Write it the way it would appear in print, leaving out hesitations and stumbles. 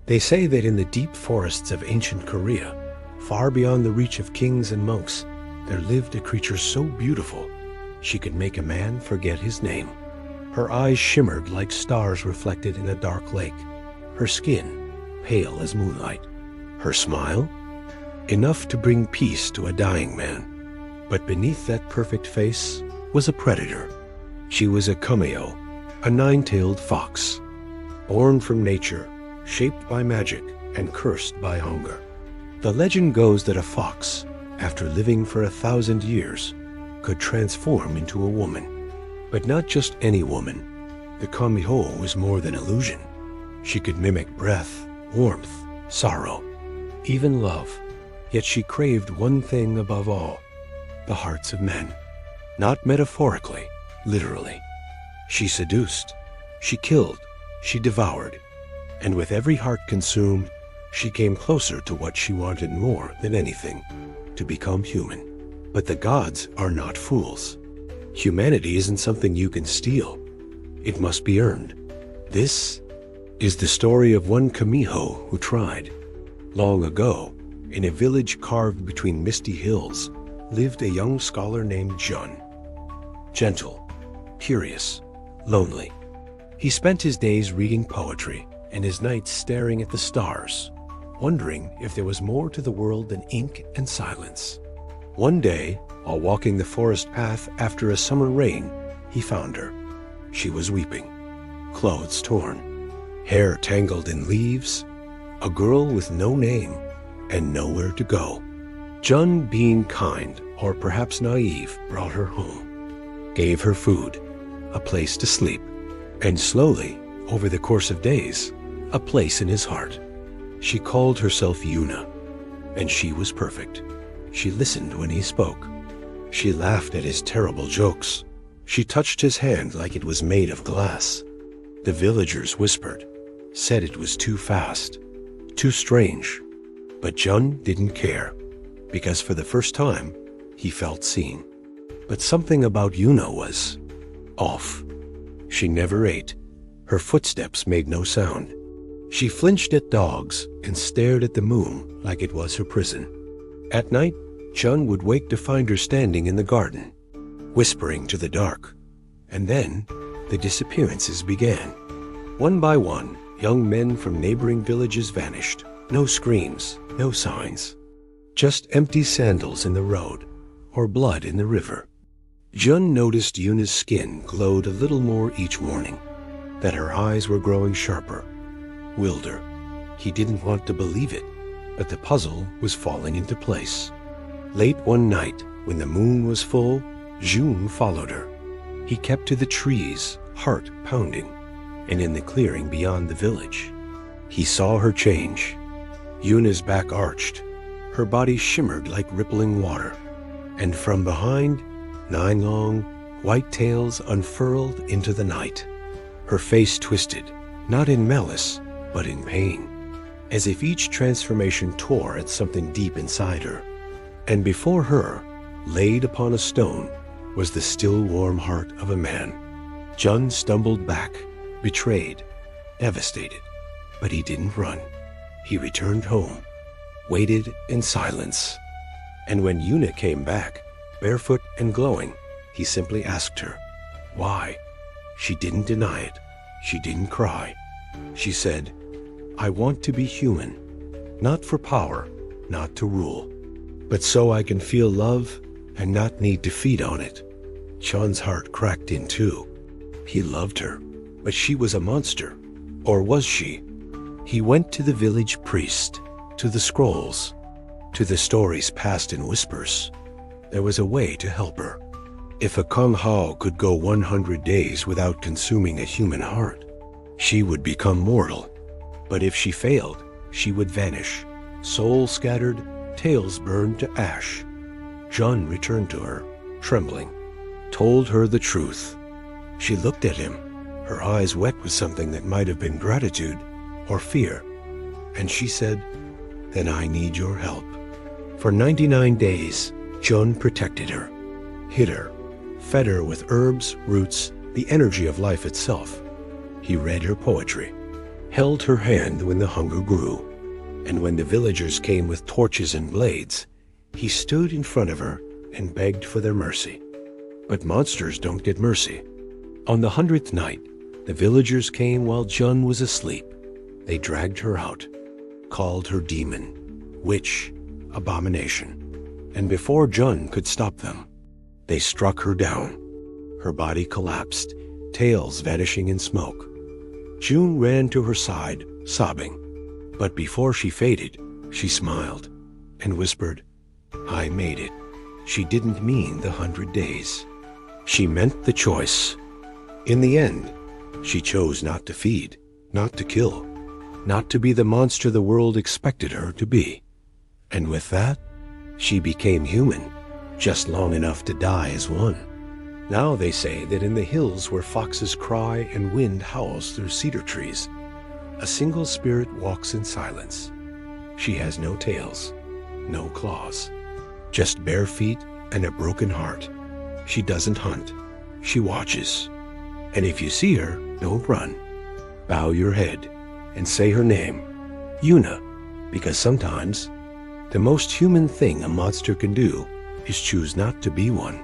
They say that in the deep forests of ancient Korea, far beyond the reach of kings and monks, there lived a creature so beautiful she could make a man forget his name. Her eyes shimmered like stars reflected in a dark lake. Her skin, pale as moonlight. Her smile, enough to bring peace to a dying man. But beneath that perfect face was a predator. She was a Kumiho, a nine-tailed fox, born from nature, shaped by magic and cursed by hunger. The legend goes that a fox, after living for 1,000 years, could transform into a woman. But not just any woman. The Kumiho was more than illusion. She could mimic breath, warmth, sorrow, even love. Yet she craved one thing above all, the hearts of men. Not metaphorically, literally. She seduced, she killed, she devoured. And with every heart consumed, she came closer to what she wanted more than anything, to become human. But the gods are not fools. Humanity isn't something you can steal. It must be earned. This is the story of one Kumiho who tried. Long ago, in a village carved between misty hills, lived a young scholar named Jun. Gentle, curious, lonely. He spent his days reading poetry and his nights staring at the stars, wondering if there was more to the world than ink and silence. One day, while walking the forest path after a summer rain, he found her. She was weeping, clothes torn, hair tangled in leaves, a girl with no name and nowhere to go. Jun, being kind, or perhaps naive, brought her home, gave her food, a place to sleep, and slowly, over the course of days, a place in his heart. She called herself Yuna, and she was perfect. She listened when he spoke. She laughed at his terrible jokes. She touched his hand like it was made of glass. The villagers whispered, said it was too fast, too strange. But Jun didn't care, because for the first time, he felt seen. But something about Yuna was off. She never ate. Her footsteps made no sound. She flinched at dogs and stared at the moon like it was her prison. At night, Jun would wake to find her standing in the garden, whispering to the dark. And then, the disappearances began. One by one, young men from neighboring villages vanished. No screams, no signs. Just empty sandals in the road, or blood in the river. Jun noticed Yuna's skin glowed a little more each morning, that her eyes were growing sharper, wilder. He didn't want to believe it, but the puzzle was falling into place. Late one night, when the moon was full, Jun followed her. He kept to the trees, heart pounding, and in the clearing beyond the village, he saw her change. Yuna's back arched, her body shimmered like rippling water, and from behind, 9 long, white tails unfurled into the night. Her face twisted, not in malice, but in pain, as if each transformation tore at something deep inside her. And before her, laid upon a stone, was the still warm heart of a man. Jun stumbled back, betrayed, devastated, but he didn't run. He returned home, waited in silence. And when Yuna came back, barefoot and glowing, he simply asked her, why? She didn't deny it. She didn't cry. She said, I want to be human, not for power, not to rule, but so I can feel love and not need to feed on it. Jun's heart cracked in two. He loved her, but she was a monster. Or was she? He went to the village priest, to the scrolls, to the stories passed in whispers. There was a way to help her. If a Kumiho could go 100 days without consuming a human heart, she would become mortal. But if she failed, she would vanish, soul scattered, tails burned to ash. Jun returned to her, trembling, told her the truth. She looked at him, her eyes wet with something that might have been gratitude or fear, and she said, then I need your help. For 99 days, Jun protected her, hid her, fed her with herbs, roots, the energy of life itself. He read her poetry, held her hand when the hunger grew, and when the villagers came with torches and blades, he stood in front of her and begged for their mercy. But monsters don't get mercy. On the 100th night, the villagers came while Jun was asleep. They dragged her out, called her demon, witch, abomination, and before Jun could stop them, they struck her down. Her body collapsed, tails vanishing in smoke. June ran to her side, sobbing, but before she faded, she smiled and whispered, "I made it." She didn't mean the 100 days. She meant the choice. In the end, she chose not to feed, not to kill, not to be the monster the world expected her to be. And with that, she became human, just long enough to die as one. Now they say that in the hills where foxes cry and wind howls through cedar trees, a single spirit walks in silence. She has no tails, no claws, just bare feet and a broken heart. She doesn't hunt, she watches. And if you see her, don't run. Bow your head and say her name, Yuna, because sometimes the most human thing a monster can do is choose not to be one.